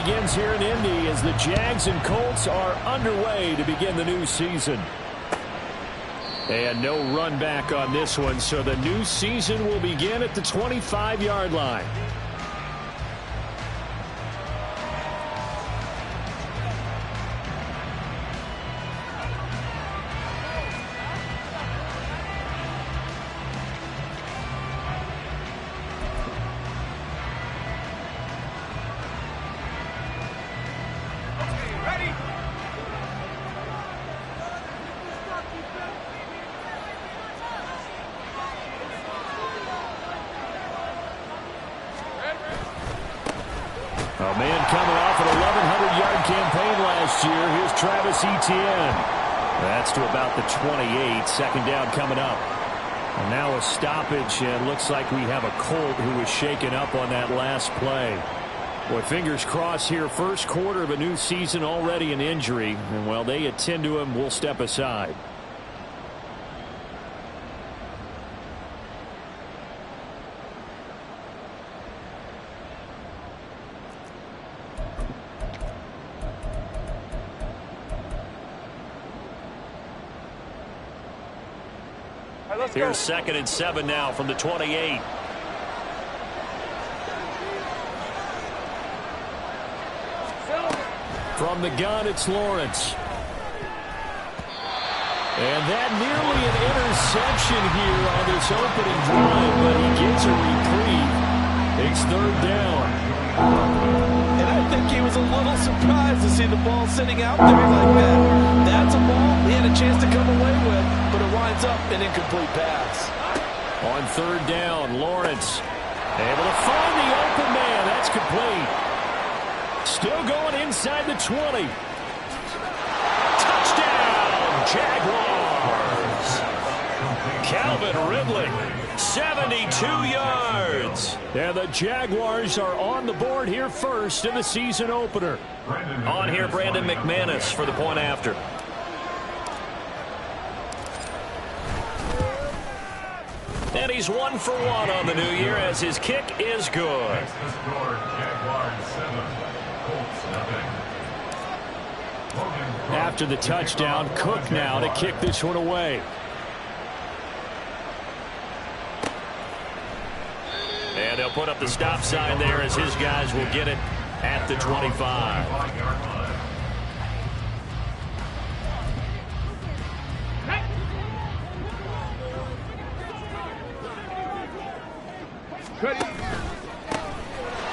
begins here in Indy as the Jags and Colts are underway to begin the new season. And no run back on this one, so the new season will begin at the 25-yard line. A man coming off an 1,100-yard campaign last year. Here's Travis Etienne. That's to about the 28. Second down coming up. And now a stoppage, and looks like we have a Colt who was shaken up on that last play. Boy, fingers crossed here. First quarter of a new season, already an injury. And while they attend to him, we'll step aside. Here's 2nd and 7 now from the 28. From the gun, it's Lawrence. And that nearly an interception here on this opening drive, but he gets a reprieve. It's 3rd down. And I think he was a little surprised to see the ball sitting out there like that. That's a ball he had a chance to come away with, but it winds up an incomplete pass. On 3rd down, Lawrence able to find the open man. That's complete. Still going inside the 20. Touchdown, Jaguars. Calvin Ridley, 72 yards. And the Jaguars are on the board here first in the season opener. On here, Brandon McManus for the point after. And he's 1 for 1 on the new year as his kick is good. After the touchdown, Cook now to kick this one away. And they'll put up the stop sign there as his guys will get it at the 25.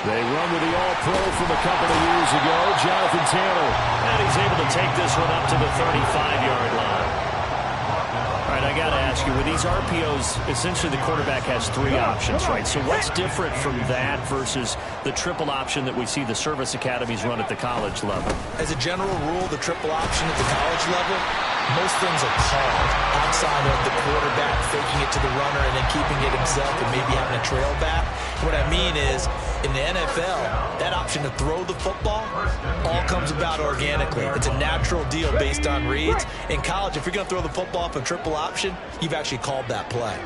They run with the All-Pro from a couple of years ago, Jonathan Taylor. And he's able to take this one up to the 35-yard line. All right, I got to ask you, with these RPOs, essentially the quarterback has 3 options, right? So what's different from that versus the triple option that we see the service academies run at the college level? As a general rule, the triple option at the college level, most things are called outside of the quarterback faking it to the runner and then keeping it himself and maybe having a trail back. What I mean is, in the NFL, that option to throw the football all comes about organically. It's a natural deal based on reads. In college, if you're going to throw the football off a triple option, you've actually called that play.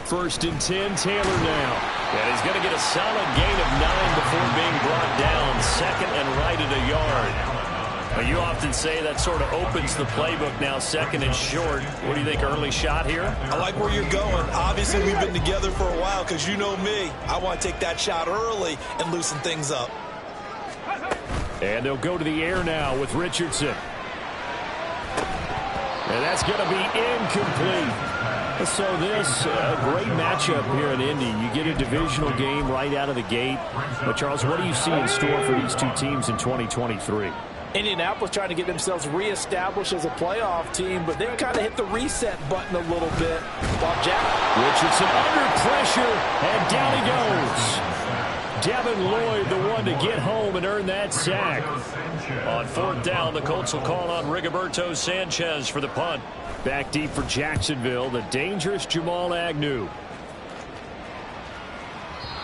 1st and 10, Taylor now. And he's going to get a solid gain of 9 before being brought down. 2nd and right at a yard. You often say that sort of opens the playbook now, 2nd and short. What do you think, early shot here? I like where you're going. Obviously, we've been together for a while because you know me. I want to take that shot early and loosen things up. And they'll go to the air now with Richardson. And that's going to be incomplete. So this, a great matchup here in Indy. You get a divisional game right out of the gate. But, Charles, what do you see in store for these two teams in 2023? Indianapolis trying to get themselves reestablished as a playoff team, but they've kind of hit the reset button a little bit. While Richardson under pressure, and down he goes. Devin Lloyd, the one to get home and earn that sack. On 4th down, the Colts will call on Rigoberto Sanchez for the punt. Back deep for Jacksonville, the dangerous Jamal Agnew.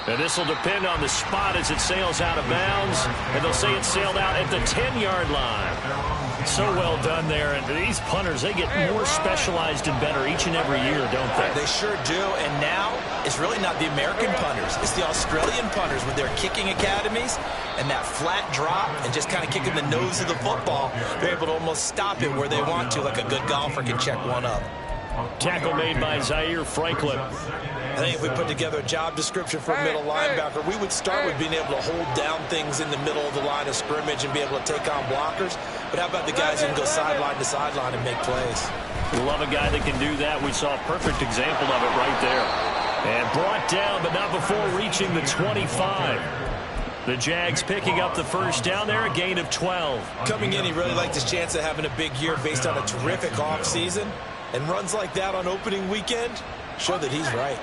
And this will depend on the spot as it sails out of bounds. And they'll say it sailed out at the 10-yard line. So well done there. And these punters, they get more specialized and better each and every year, don't they? They sure do. And now it's really not the American punters. It's the Australian punters with their kicking academies and that flat drop and just kind of kicking the nose of the football. They're able to almost stop it where they want to, like a good golfer can check one up. Tackle made by Zaire Franklin. I think if we put together a job description for a middle linebacker, we would start with being able to hold down things in the middle of the line of scrimmage and be able to take on blockers. But how about the guys who can go sideline to sideline and make plays? We love a guy that can do that. We saw a perfect example of it right there. And brought down, but not before reaching the 25. The Jags picking up the first down there, a gain of 12. Coming in, he really liked his chance of having a big year based on a terrific offseason. And runs like that on opening weekend show that he's right.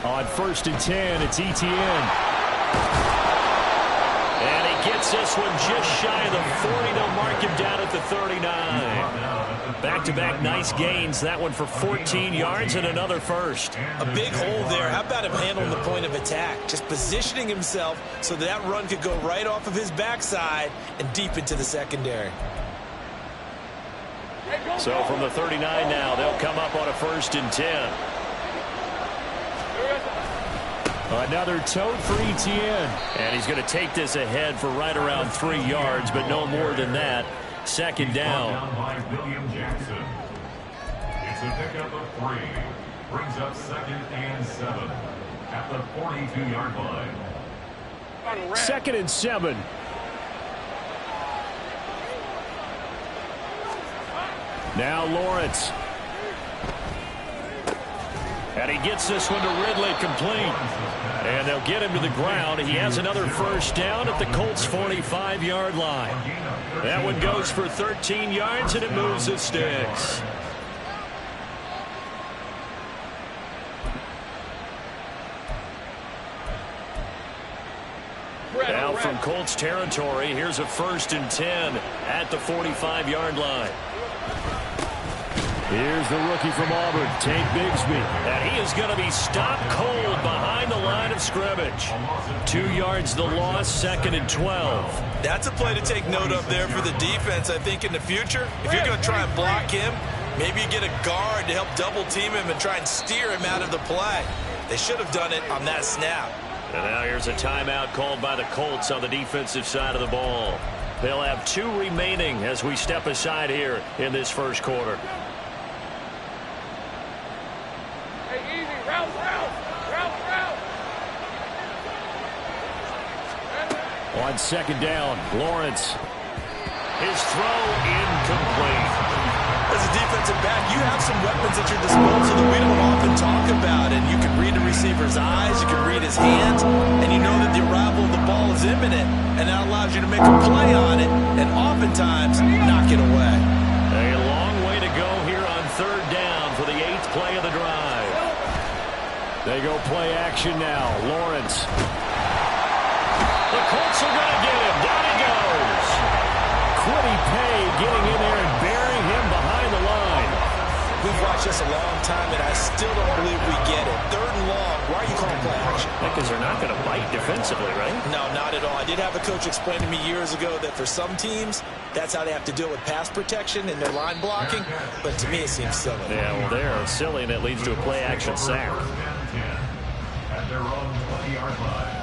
On 1st and 10, it's ETN. And he gets this one just shy of the 40. They'll mark him down at the 39. Back-to-back nice gains. That one for 14 yards and another first. A big hole there. How about him handling the point of attack? Just positioning himself so that run could go right off of his backside and deep into the secondary. So from the 39 now, they'll come up on a 1st and 10. Another tote for ETN. And he's going to take this ahead for right around 3 yards, but no more than that. 2nd down. By William Jackson. It's a pickup of 3. Brings up 2nd and 7 at the 42-yard line. 2nd and 7. Now Lawrence. And he gets this one to Ridley, complete. And they'll get him to the ground. He has another first down at the Colts' 45-yard line. That one goes for 13 yards, and it moves the sticks. Now from Colts territory, here's a 1st and 10 at the 45-yard line. Here's the rookie from Auburn, Tank Bigsby. And he is going to be stopped cold behind the line of scrimmage. 2 yards the loss, 2nd and 12. That's a play to take note of there for the defense, I think, in the future. If you're going to try and block him, maybe you get a guard to help double team him and try and steer him out of the play. They should have done it on that snap. And now here's a timeout called by the Colts on the defensive side of the ball. They'll have 2 remaining as we step aside here in this first quarter. On 2nd down, Lawrence. His throw incomplete. As a defensive back, you have some weapons at your disposal that we don't often talk about. And you can read a receiver's eyes, you can read his hands, and you know that the arrival of the ball is imminent. And that allows you to make a play on it and oftentimes knock it away. A long way to go here on 3rd down for the 8th play of the drive. They go play action now. Lawrence. The Colts are going to get him. Down he goes. Quiddy Pay getting in there and burying him behind the line. We've watched this a long time, and I still don't believe we get it. 3rd and long. Why are you calling play action? Because they're not going to bite defensively, right? No, not at all. I did have a coach explain to me years ago that for some teams, that's how they have to deal with pass protection and their line blocking. But to me, it seems silly. Yeah, well, they're silly, and it leads to a play action sack. At their own 20-yard line.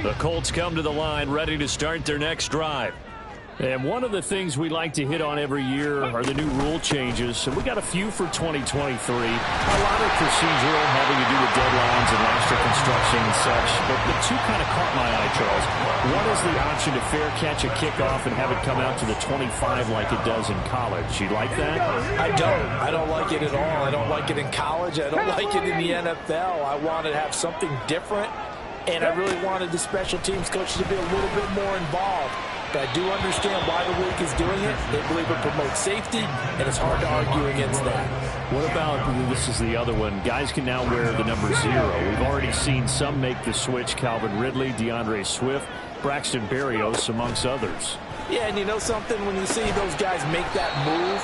The Colts come to the line ready to start their next drive. And one of the things we like to hit on every year are the new rule changes. So we got a few for 2023. A lot of procedural, having to do with deadlines and roster construction and such. But the 2 kind of caught my eye, Charles. One is the option to fair catch a kickoff and have it come out to the 25 like it does in college. You like that? I don't. I don't like it at all. I don't like it in college. I don't like it in the NFL. I want to have something different. And I really wanted the special teams coaches to be a little bit more involved. But I do understand why the league is doing it. They believe it promotes safety, and it's hard to argue against that. What about, this is the other one, guys can now wear the number 0. We've already seen some make the switch, Calvin Ridley, DeAndre Swift, Braxton Berrios, amongst others. Yeah, and you know something? When you see those guys make that move,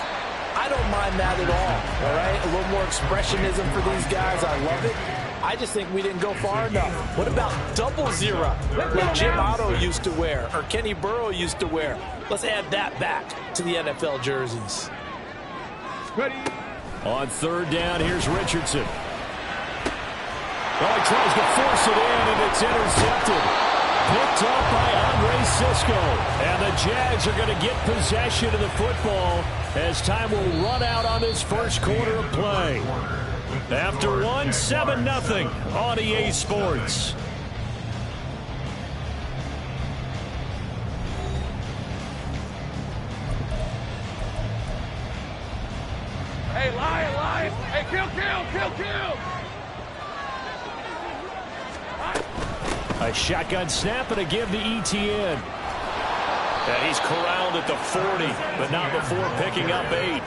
I don't mind that at all right? A little more expressionism for these guys. I love it. I just think we didn't go far enough. What about double zero, like Jim Otto used to wear or Kenny Burrow used to wear? Let's add that back to the NFL jerseys. Ready. On third down, here's Richardson. Well, he tries to force it in, and it's intercepted. Picked up by Andre Sisco. And the Jags are going to get possession of the football as time will run out on this first quarter of play. After one, 7-0 on EA Sports. Hey, Lion! Hey, kill! A shotgun snap and a give to ETN. And he's corralled at the 40, but not before picking up 8.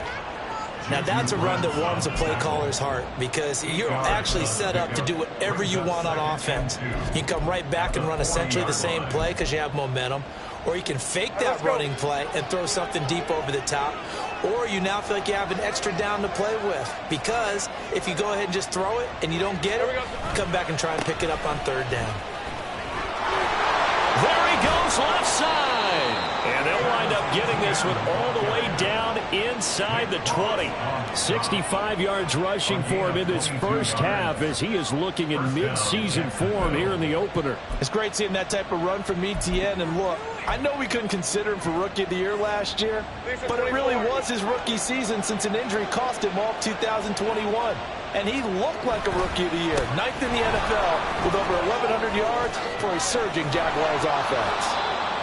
Now that's a run that warms a play caller's heart because you're actually set up to do whatever you want on offense. You can come right back and run essentially the same play because you have momentum, or you can fake that running play and throw something deep over the top, or you now feel like you have an extra down to play with because if you go ahead and just throw it and you don't get it, come back and try and pick it up on third down. There he goes, left side. And they'll wind up getting this one all the way down inside the 20. 65 yards rushing for him in this first half as he is looking in mid-season form here in the opener. It's great seeing that type of run from ETN. And look, I know we couldn't consider him for Rookie of the Year last year, but it really was his rookie season since an injury cost him all 2021. And he looked like a Rookie of the Year, 9th in the NFL with over 1,100 yards for a surging Jaguars offense.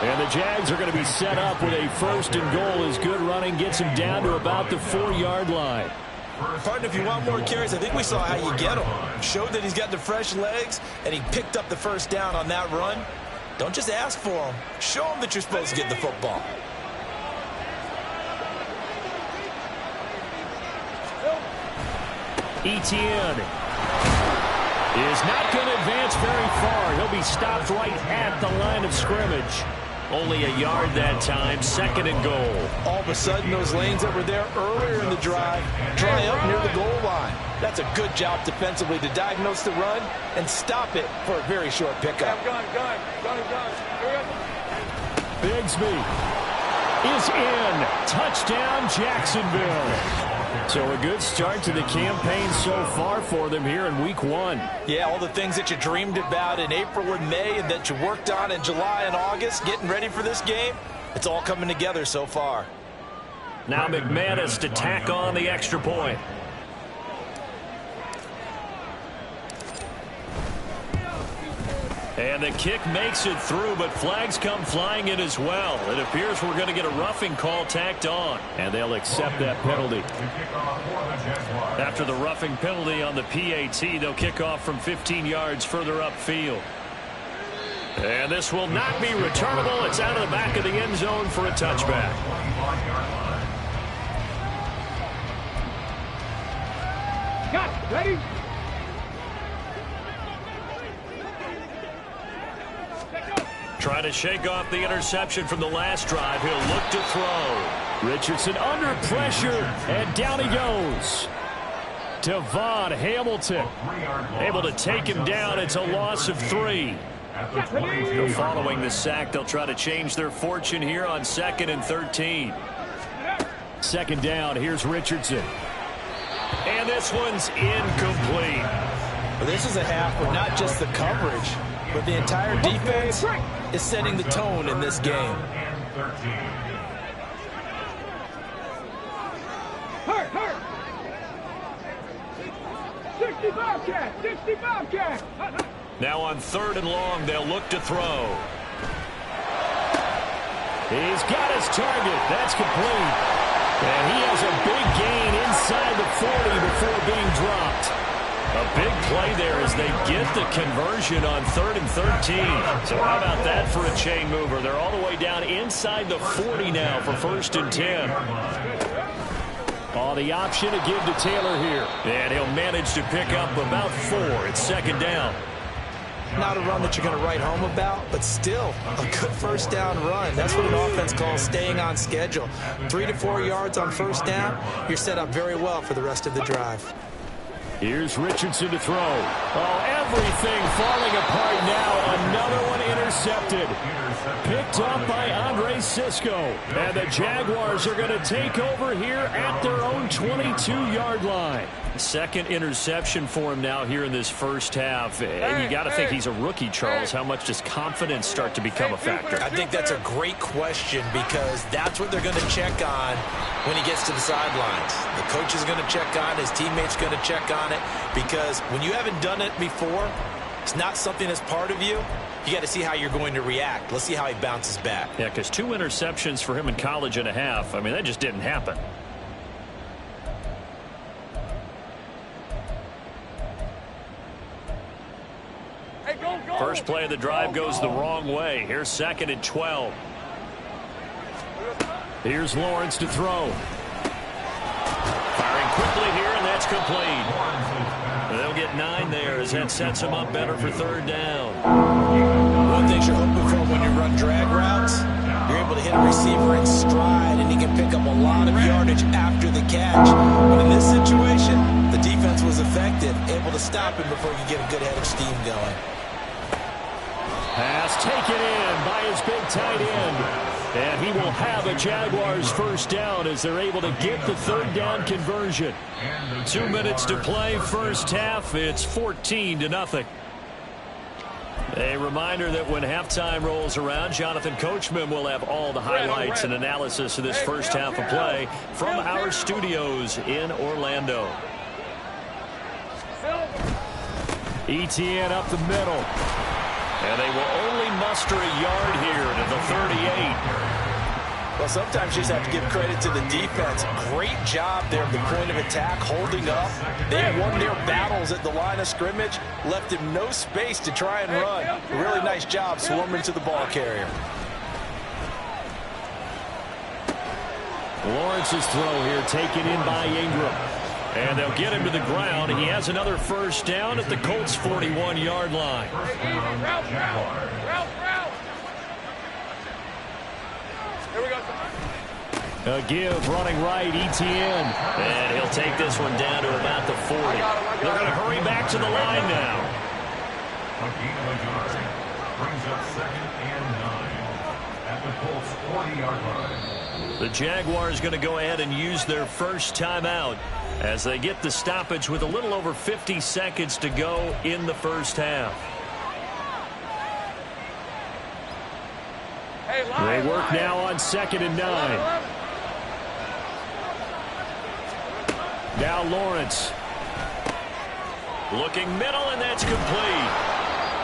And the Jags are going to be set up with a first and goal as good running gets him down to about the 4-yard line. Partner, if you want more carries, I think we saw how you get him. Showed that he's got the fresh legs, and he picked up the first down on that run. Don't just ask for him. Show him that you're supposed to get the football. ETN is not going to advance very far. He'll be stopped right at the line of scrimmage. Only a yard that time, second and goal. All of a sudden, those lanes that were there earlier in the drive dry up near the goal line. That's a good job defensively to diagnose the run and stop it for a very short pickup. Gun. Bigsby is in. Touchdown, Jacksonville. So a good start to the campaign so far for them here in week 1. Yeah, all the things that you dreamed about in April and May and that you worked on in July and August, getting ready for this game, it's all coming together so far. Now McManus to tack on the extra point. And the kick makes it through, but flags come flying in as well. It appears we're going to get a roughing call tacked on. And they'll accept that penalty. After the roughing penalty on the PAT, they'll kick off from 15 yards further upfield. And this will not be returnable. It's out of the back of the end zone for a touchback. Got ready. Trying to shake off the interception from the last drive. He'll look to throw. Richardson under pressure, and down he goes. Devon Hamilton able to take him down. It's a loss of 3. Following the sack, they'll try to change their fortune here on 2nd and 13. Second down, here's Richardson. And this one's incomplete. Well, this is a half where not just the coverage, but the entire defense is setting the tone in this game. Hurt. 65 cat. Now on 3rd and long, they'll look to throw. He's got his target. That's complete. And he has a big gain inside the 40 before being dropped. A big play there as they get the conversion on 3rd and 13. So how about that for a chain mover? They're all the way down inside the 40 now for 1st and 10. Oh, the option to give to Taylor here. And he'll manage to pick up about 4. It's 2nd down. Not a run that you're going to write home about, but still a good first down run. That's what an offense calls staying on schedule. 3 to 4 yards on first down, you're set up very well for the rest of the drive. Here's Richardson to throw. Oh, everything falling apart now. Another one intercepted. Picked up by Andre Cisco. And the Jaguars are going to take over here at their own 22-yard line. Second interception for him now here in this first half. And you got to think he's a rookie, Charles. How much does confidence start to become a factor? I think that's a great question because that's what they're going to check on when he gets to the sidelines. The coach is going to check on, his teammates going to check on it, because when you haven't done it before, it's not something that's part of you. You got to see how you're going to react. Let's see how he bounces back. Yeah, because 2 interceptions for him in college and a half. I mean, that just didn't happen. First play of the drive goes the wrong way. Here's 2nd and 12. Here's Lawrence to throw. Firing quickly here, and that's complete. They'll get 9 there as that sets them up better for 3rd down. One thing you're hoping for when you run drag routes, you're able to hit a receiver in stride, and he can pick up a lot of yardage after the catch. But in this situation, the defense was effective, able to stop him before you get a good head of steam going. Pass taken in by his big tight end. And he will have a Jaguars first down as they're able to get the 3rd down conversion. 2 minutes to play first half. It's 14-0. A reminder that when halftime rolls around, Jonathan Coachman will have all the highlights and analysis of this first half of play from our studios in Orlando. Etienne up the middle. And they will only muster a yard here to the 38. Well, sometimes you just have to give credit to the defense. Great job there at the point of attack, holding up. They won their battles at the line of scrimmage, left him no space to try and run. A really nice job swarming to the ball carrier. Lawrence's throw here taken in by Ingram. And they'll get him to the ground. He has another first down at the Colts' 41-yard line. Here we go. A give running right, Etienne. And he'll take this one down to about the 40. They're going to hurry back to the line now. A gain of a yard brings up 2nd and 9 at the Colts' 40-yard line. The Jaguars going to go ahead and use their first timeout as they get the stoppage with a little over 50 seconds to go in the first half. They work now on 2nd and 9. Now Lawrence. Looking middle, and that's complete.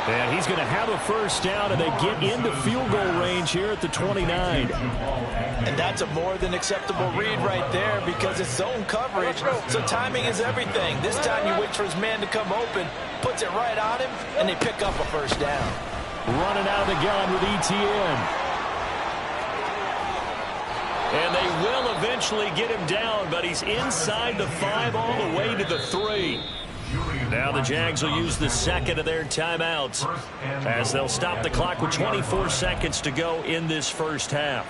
And he's going to have a first down, and they get into field goal range here at the 29. And that's a more than acceptable read right there because it's zone coverage, so timing is everything. This time you wait for his man to come open, puts it right on him, and they pick up a first down. Running out of the gun with Etienne. And they will eventually get him down, but he's inside the 5 all the way to the 3. Now the Jags will use the 2nd of their timeouts as they'll stop the clock with 24 seconds to go in this first half.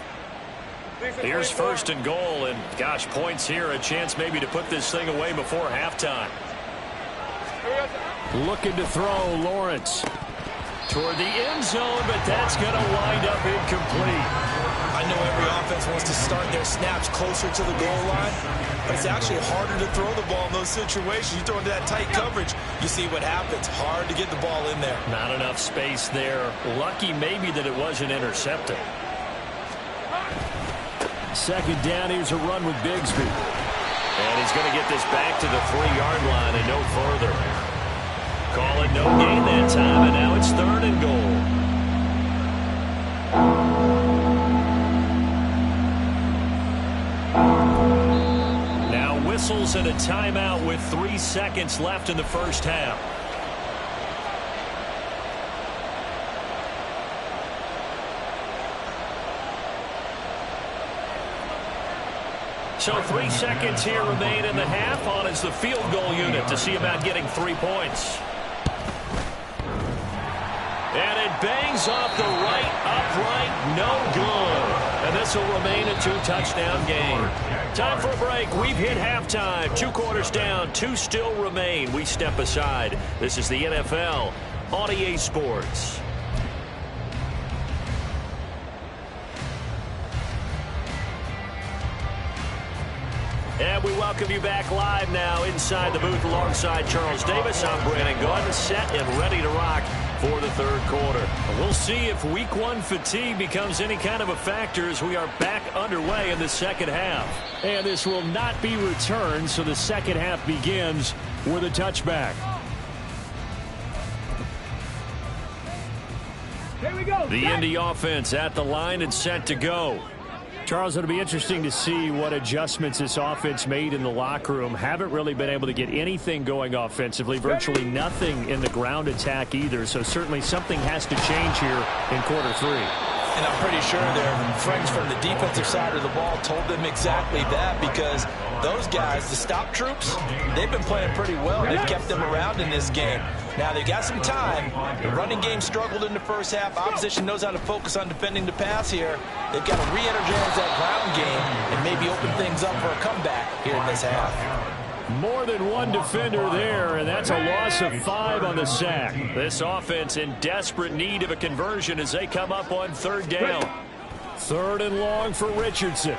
Here's 1st and goal, and gosh, points here, a chance maybe to put this thing away before halftime. Looking to throw, Lawrence. Toward the end zone, but that's going to wind up incomplete. I know every offense wants to start their snaps closer to the goal line, but it's actually harder to throw the ball in those situations. You throw into that tight coverage, you see what happens. Hard to get the ball in there. Not enough space there. Lucky maybe that it wasn't intercepted. 2nd down, here's a run with Bigsby. And he's going to get this back to the 3-yard line and no further. Call it no gain that time, and now it's 3rd and goal. Now whistles and a timeout with 3 seconds left in the first half. So 3 seconds here remain in the half. On is the field goal unit to see about getting 3 points. bangs off the right upright, no good. And this will remain a 2-touchdown game. Time for a break. We've hit halftime. 2 quarters down, 2 still remain. We step aside. This is the NFL on EA Sports. And we welcome you back live now inside the booth alongside Charles Davis. I'm Brandon Gordon, set and ready to rock for the third quarter. We'll see if week 1 fatigue becomes any kind of a factor as we are back underway in the second half. And this will not be returned, so the second half begins with a touchback. Here we go. The Indy offense at the line and set to go. Charles, it'll be interesting to see what adjustments this offense made in the locker room. Haven't really been able to get anything going offensively, virtually nothing in the ground attack either. So certainly something has to change here in quarter 3. And I'm pretty sure their friends from the defensive side of the ball told them exactly that, because those guys, the stop troops, they've been playing pretty well. They've kept them around in this game. Now, they got some time. The running game struggled in the first half. Opposition knows how to focus on defending the pass here. They've got to re-energize that ground game and maybe open things up for a comeback here in this half. More than one defender there, and that's a loss of 5 on the sack. This offense in desperate need of a conversion as they come up on third down. 3rd and long for Richardson.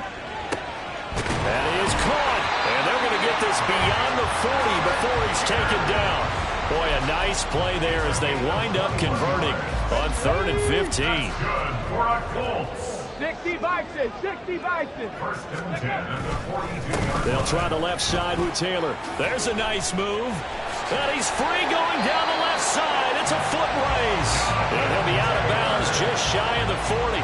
That is caught, and they're going to get this beyond the 40 before he's taken down. Boy, a nice play there as they wind up converting on 3rd and 15. Good for a Colts. 60 Bison, 60 Bison. First and 10 at the 42-yard. They'll try the left side with Taylor. There's a nice move. And he's free going down the left side. It's a foot race. And he'll be out of bounds just shy of the 40.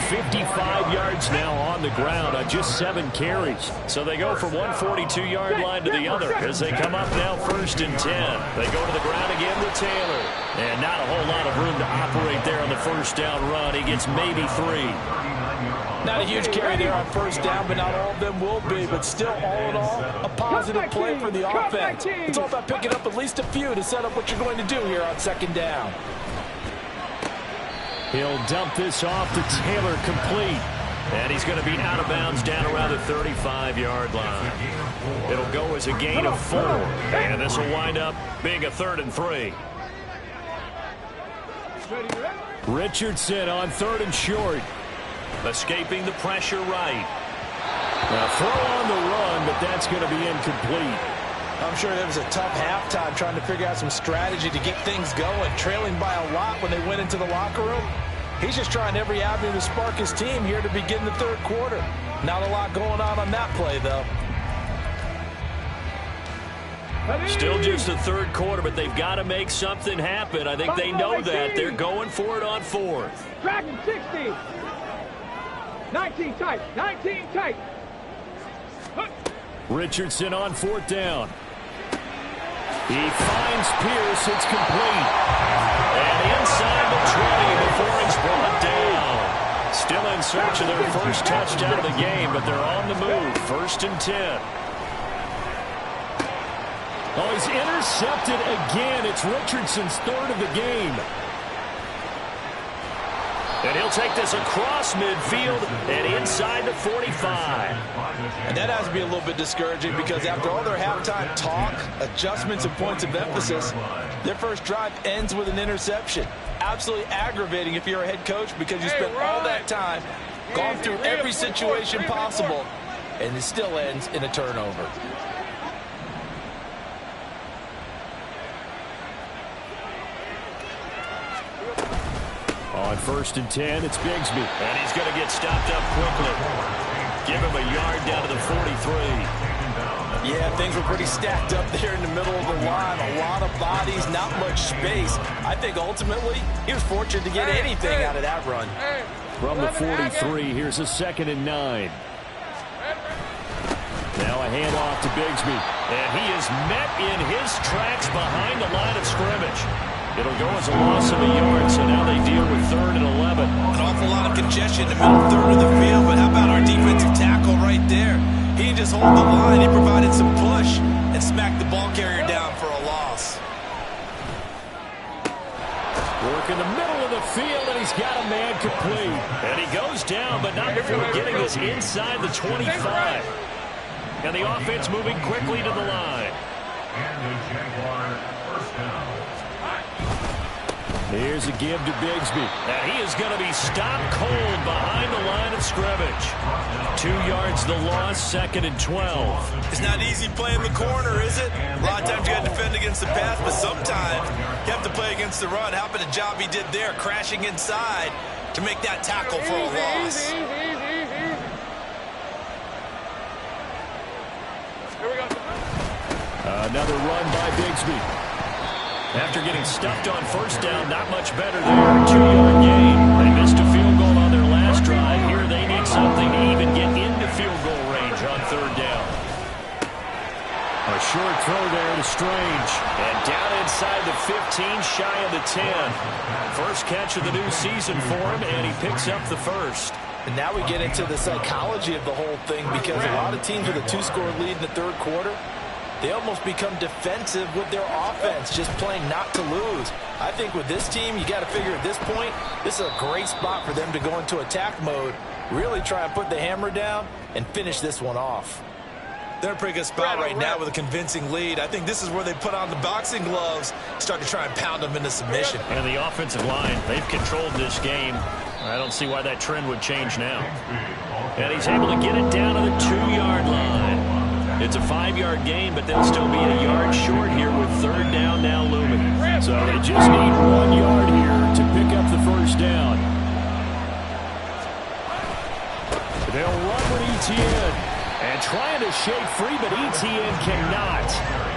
55 yards now on the ground on just 7 carries. So they go from one 42-yard line to the other as they come up now 1st and 10. They go to the ground again with Taylor. And not a whole lot of room to operate there on the first down run. He gets maybe 3. Not a huge carry there on first down, but not all of them will be. But still, all in all, a positive play for the offense. It's all about picking up at least a few to set up what you're going to do here on 2nd down. He'll dump this off to Taylor, complete. And he's going to be out of bounds down around the 35-yard line. It'll go as a gain of 4. And this will wind up being a 3rd and 3. Richardson on 3rd and short. Escaping the pressure right. Now throw on the run, but that's going to be incomplete. I'm sure there was a tough halftime trying to figure out some strategy to get things going, trailing by a lot when they went into the locker room. He's just trying every avenue to spark his team here to begin the third quarter. Not a lot going on that play, though. Still just the third quarter, but they've got to make something happen. I think they know that. They're going for it on 4th. Dragon 60. 19 tight. 19 tight. Richardson on 4th down. He finds Pierce. It's complete. And inside the 20 before he's brought down. Still in search of their first touchdown of the game, but they're on the move. 1st and 10. Oh, he's intercepted again. It's Richardson's 3rd of the game. And he'll take this across midfield and inside the 45. And that has to be a little bit discouraging because after all their halftime talk, adjustments and points of emphasis, their first drive ends with an interception. Absolutely aggravating if you're a head coach because you spent all that time, gone through every situation possible, and it still ends in a turnover. On 1st and 10, it's Bigsby. And he's going to get stopped up quickly. Give him a yard down to the 43. Yeah, things were pretty stacked up there in the middle of the line. A lot of bodies, not much space. I think ultimately he was fortunate to get anything out of that run. From the 43, here's a 2nd and 9. Now a handoff to Bigsby. And he is met in his tracks behind the line of scrimmage. It'll go as a loss of a yard, so now they deal with 3rd and 11. An awful lot of congestion in the middle third of the field, but how about our defensive tackle right there? He didn't just hold the line, he provided some push and smacked the ball carrier down for a loss. Work in the middle of the field, and he's got a man complete. And he goes down, but not before getting us inside the 25. And the offense moving quickly to the line. And the Jaguar first down. Here's a give to Bigsby. And he is going to be stopped cold behind the line of scrimmage. 2 yards the loss, 2nd and 12. It's not easy playing the corner, is it? A lot of times you got to defend against the pass, but sometimes you have to play against the run. How about the job he did there, crashing inside to make that tackle for a loss? Here we go. Another run by Bigsby. After getting stuffed on first down, not much better there. 2-yard gain. They missed a field goal on their last drive. Here they need something to even get into field goal range on 3rd down. A short throw there to Strange. And down inside the 15, shy of the 10. First catch of the new season for him, and he picks up the first. And now we get into the psychology of the whole thing, because a lot of teams with a 2-score lead in the 3rd quarter, they almost become defensive with their offense, just playing not to lose. I think with this team, you got to figure at this point, this is a great spot for them to go into attack mode, really try and put the hammer down and finish this one off. They're in a pretty good spot right now with a convincing lead. I think this is where they put on the boxing gloves, start to try and pound them into submission. And the offensive line, they've controlled this game. I don't see why that trend would change now. And he's able to get it down to the 2-yard line. It's a 5-yard gain, but they'll still be a yard short here with 3rd down now looming. So they just need 1 yard here to pick up the first down. They'll run with Etienne. And trying to shake free, but Etienne cannot.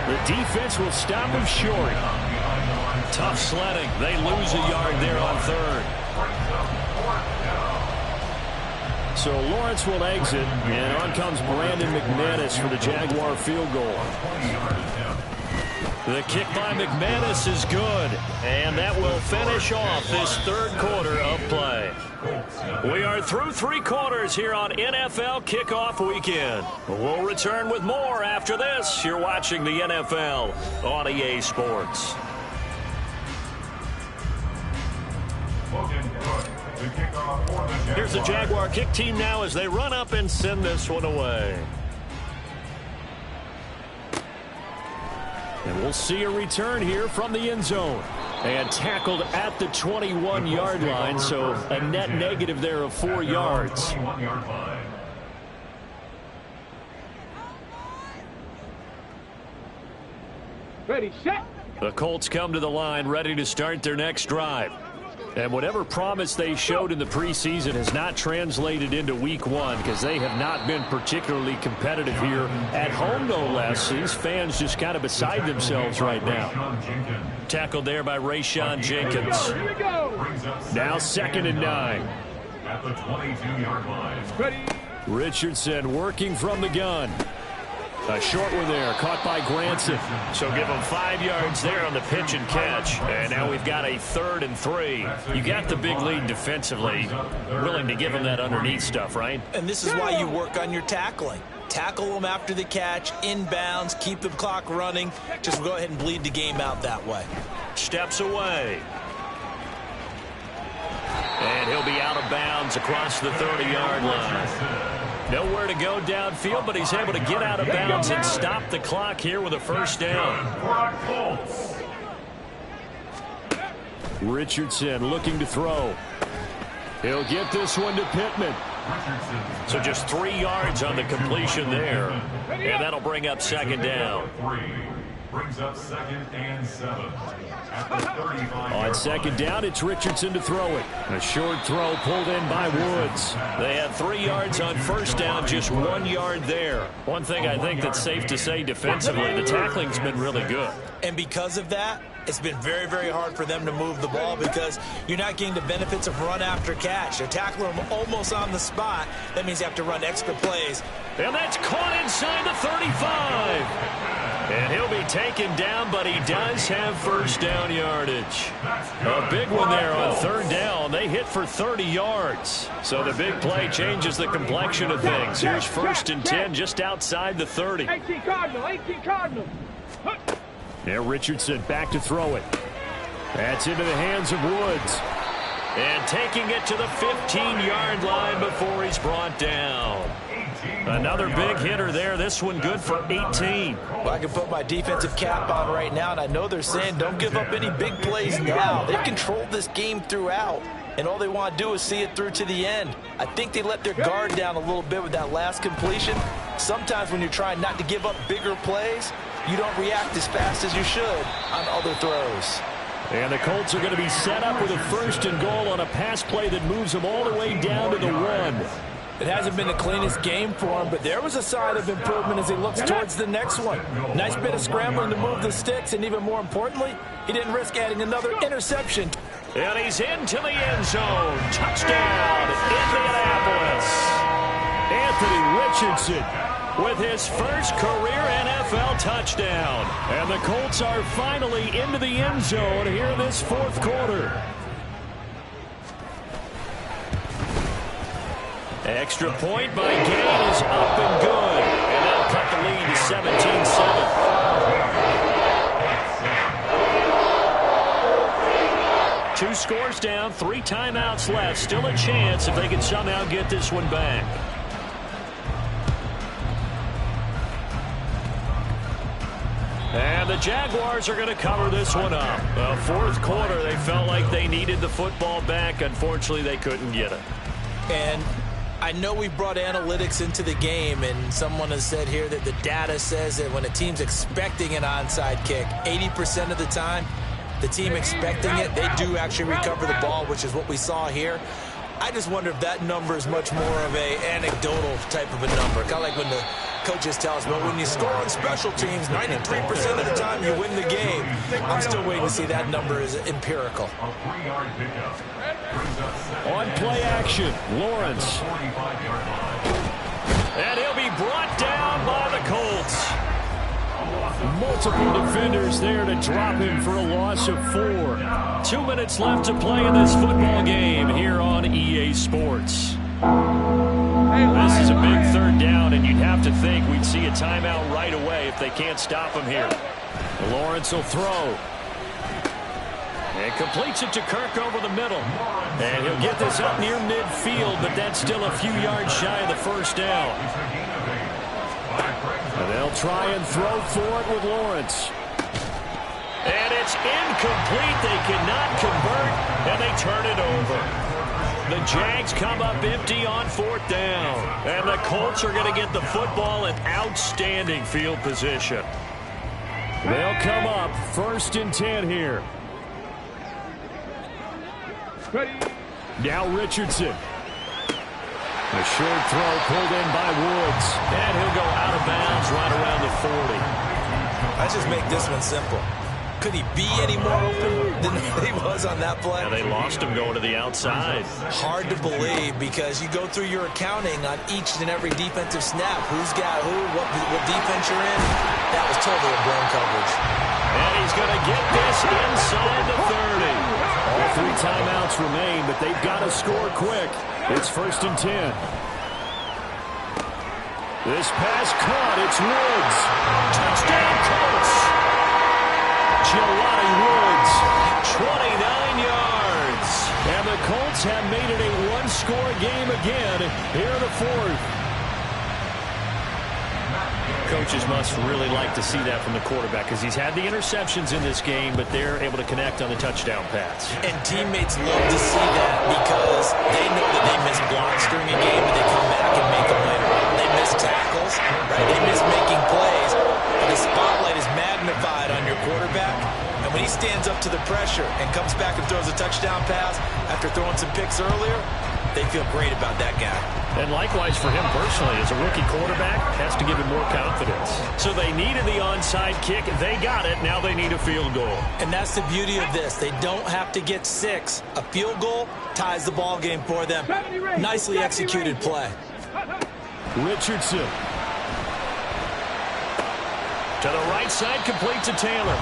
The defense will stop him short. Tough sledding. They lose a yard there on 3rd. So Lawrence will exit, and on comes Brandon McManus for the Jaguar field goal. The kick by McManus is good, and that will finish off this 3rd quarter of play. We are through 3 quarters here on NFL Kickoff Weekend. We'll return with more after this. You're watching the NFL on EA Sports. Here's the Jaguar kick team now as they run up and send this one away. And we'll see a return here from the end zone. And tackled at the 21-yard line, so a net negative there of 4 yards. Ready, set. The Colts come to the line ready to start their next drive. And whatever promise they showed in the preseason has not translated into week 1 because they have not been particularly competitive here at home, no less. These fans just kind of beside themselves right now. Tackled there by Rayshon Jenkins. Here we go. Now 2nd and 9. At the 22-yard line. Ready. Richardson working from the gun. A short one there, caught by Granson. So give them 5 yards there on the pitch and catch. And now we've got a 3rd and 3. You got the big lead defensively. Willing to give them that underneath stuff, right? And this is why you work on your tackling. Tackle them after the catch, inbounds, keep the clock running. Just go ahead and bleed the game out that way. Steps away. And he'll be out of bounds across the 30-yard line. Nowhere to go downfield, but he's able to get out of bounds and stop the clock here with a first down. Richardson looking to throw. He'll get this one to Pittman. So just 3 yards on the completion there. And that'll bring up 2nd down. Brings up 2nd and 7. At the 35. On 2nd down, it's Richardson to throw it. A short throw pulled in by Woods. They had 3 yards on first down, just 1 yard there. One thing I think that's safe to say defensively, the tackling's been really good. And because of that, it's been very, very hard for them to move the ball because you're not getting the benefits of run after catch. They're tackling them almost on the spot. That means you have to run extra plays. And that's caught inside the 35. And he'll be taken down, but he does have first down yardage. A big one there on 3rd down. They hit for 30 yards. So the big play changes the complexion of things. Here's 1st and 10 just outside the 30. 18 Cardinal, 18 Cardinal. Now Richardson back to throw it. That's into the hands of Woods. And taking it to the 15-yard line before he's brought down. Another big hitter there. This one good for 18. Well, I can put my defensive cap on right now, and I know they're saying don't give up any big plays now. They've controlled this game throughout, and all they want to do is see it through to the end. I think they let their guard down a little bit with that last completion. Sometimes when you're trying not to give up bigger plays, you don't react as fast as you should on other throws. And the Colts are going to be set up with a 1st and goal on a pass play that moves them all the way down to the 1. It hasn't been the cleanest game for him, but there was a sign of improvement as he looks towards the next one. Nice bit of scrambling to move the sticks, and even more importantly, he didn't risk adding another interception. And he's into the end zone. Touchdown, Indianapolis. Anthony Richardson with his first career NFL touchdown. And the Colts are finally into the end zone here in this 4th quarter. Extra point by Gay is up and good. And they'll cut the lead to 17-7. 2 scores down, 3 timeouts left. Still a chance if they can somehow get this one back. And the Jaguars are going to cover this one up. 4th quarter, they felt like they needed the football back. Unfortunately, they couldn't get it. And I know we brought analytics into the game, and someone has said here that the data says that when a team's expecting an onside kick, 80% of the time, the team expecting it, they do actually recover the ball, which is what we saw here. I just wonder if that number is much more of a anecdotal type of a number. Kind of like when the coaches tell us, well, when you score on special teams, 93% of the time you win the game. I'm still waiting to see that number is empirical. On play action, Lawrence. And he'll be brought down by the Colts. Multiple defenders there to drop him for a loss of 4. 2 minutes left to play in this football game here on EA Sports. This is a big 3rd down, and you'd have to think we'd see a timeout right away if they can't stop him here. Lawrence will throw. And completes it to Kirk over the middle. And he'll get this up near midfield, but that's still a few yards shy of the 1st down. And they'll try and throw for it with Lawrence. And it's incomplete. They cannot convert, and they turn it over. The Jags come up empty on 4th down. And the Colts are going to get the football in outstanding field position. They'll come up 1st and 10 here. Now Richardson. A short throw pulled in by Woods. And he'll go out of bounds right around the 40. Let's just make this one simple. Could he be any more open than he was on that play? Yeah, they lost him going to the outside. Hard to believe because you go through your accounting on each and every defensive snap. Who's got who, what defense you're in. That was totally a blown coverage. And he's going to get this inside the 30. All 3 timeouts remain, but they've got to score quick. It's 1st and 10. This pass caught. It's Woods. Touchdown Colts. Jelani Woods. 29 yards. And the Colts have made it a 1-score game again here in the 4th. Coaches must really like to see that from the quarterback because he's had the interceptions in this game, but they're able to connect on the touchdown pass. And teammates love to see that because they know that they miss blocks during a game and they come back and make them later on. They miss tackles, right? They miss making plays. But the spotlight is magnified on your quarterback. And when he stands up to the pressure and comes back and throws a touchdown pass after throwing some picks earlier, they feel great about that guy. And likewise for him personally, as a rookie quarterback, has to give him more confidence. So they needed the onside kick. They got it. Now they need a field goal. And that's the beauty of this. They don't have to get 6. A field goal ties the ball game for them. Nicely executed play. Richardson. To the right side, complete to Taylor.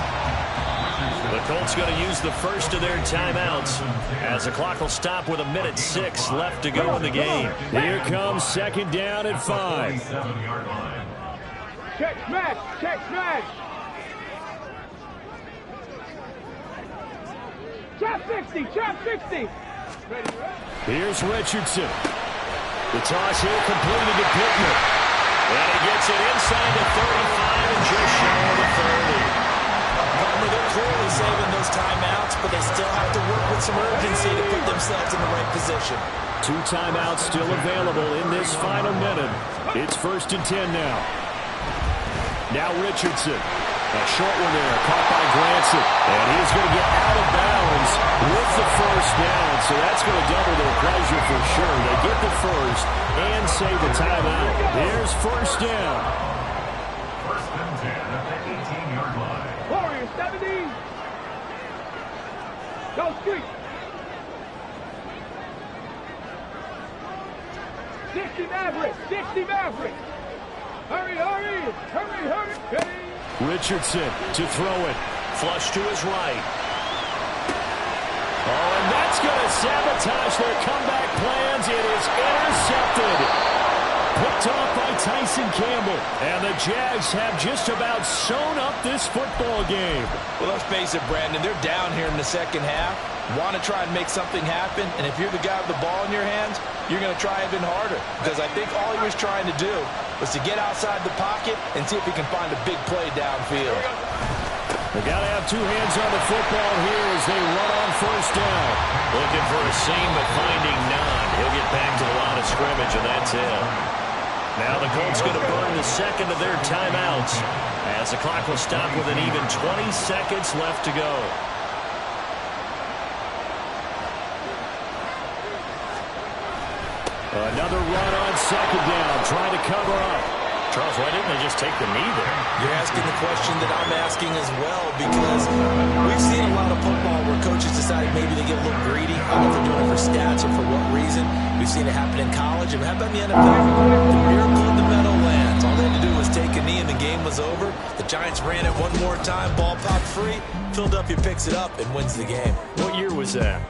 The Colts going to use the first of their timeouts as the clock will stop with 1:06 left to go in the game. Here comes 2nd down at 5. Check smash! Check smash! Chop 60! Chop 60! Here's Richardson. The toss here completed to Pittman. And he gets it inside the 35 and just shy of the 30. They're clearly saving those timeouts, but they still have to work with some urgency to put themselves in the right position. 2 timeouts still available in this final minute. It's 1st and 10 now. Now Richardson. A short one there, caught by Granson. And he's going to get out of bounds with the first down. So that's going to double their pleasure for sure. They get the first and save the timeout. Here's 1st down. 1st and 10 at the 18-yard line. Warriors 70. Go street. 60 Mavericks. 60 Mavericks. Hurry, hurry. Hurry, hurry. Ready. Richardson to throw it. Flush to his right. Oh, and that's going to sabotage their comeback plans. It is intercepted. Picked off by Tyson Campbell. And the Jags have just about sewn up this football game. Well, let's face it, Brandon, they're down here in the second half. Want to try and make something happen, and if you're the guy with the ball in your hands, you're going to try even harder. Because I think all he was trying to do was to get outside the pocket and see if he can find a big play downfield. They got to have 2 hands on the football here as they run on 1st down. Looking for a seam, but finding none. He'll get back to the line of scrimmage, and that's it. Now the Colts going to burn the second of their timeouts as the clock will stop with an even 20 seconds left to go. Another run on 2nd down, trying to cover up. Charles, why didn't they just take the knee there? You're asking the question that I'm asking as well, because we've seen a lot of football where coaches decide maybe they get a little greedy. I don't know if they're doing it for stats or for what reason. We've seen it happen in college. And how about in the NFL? The miracle in the Meadowlands. All they had to do was take a knee and the game was over. The Giants ran it one more time. Ball popped free. Philadelphia picks it up and wins the game. What year was that?